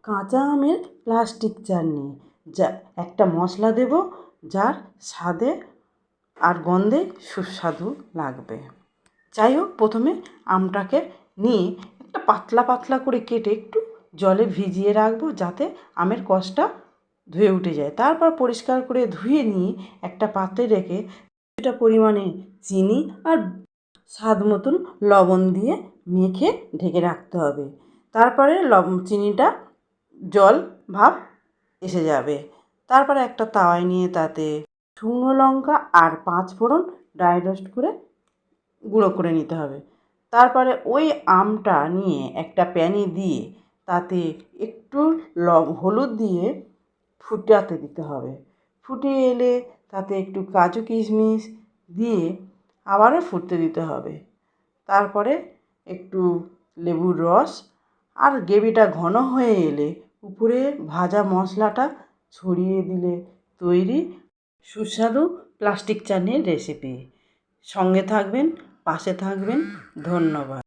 কাঁচা আমের প্লাস্টিক চাটনি, যা একটা মশলা দেব যার স্বাদে আর গন্ধে সুস্বাদু লাগবে। যাই হোক, প্রথমে আমটাকে নিয়ে একটা পাতলা পাতলা করে কেটে একটু জলে ভিজিয়ে রাখবো যাতে আমের কষটা ধুয়ে উঠে যায়। তারপর পরিষ্কার করে ধুয়ে নিয়ে একটা পাত্রে রেখে কিছুটা পরিমাণে চিনি আর স্বাদ মতন লবণ দিয়ে মেখে ঢেকে রাখতে হবে। তারপরে চিনিটা জল ভাব এসে যাবে। তারপরে একটা তাওয়ায় নিয়ে তাতে শুকনো লঙ্কা আর 5 ফোড়ন ড্রাই রোস্ট করে গুঁড়ো করে নিতে হবে। তারপরে ওই আমটা নিয়ে একটা প্যানে দিয়ে তাতে একটু হলুদ দিয়ে ফুটাতে দিতে হবে। ফুটে এলে তাতে একটু কাজু কিশমিশ দিয়ে আবারও ফুটতে দিতে হবে। তারপরে একটু লেবুর রস আর গ্রেভিটা ঘন হয়ে এলে উপরে ভাজা মশলাটা ছড়িয়ে দিলে তৈরি সুস্বাদু প্লাস্টিক চাটনির রেসিপি। সঙ্গে থাকবেন, পাশে থাকবেন। ধন্যবাদ।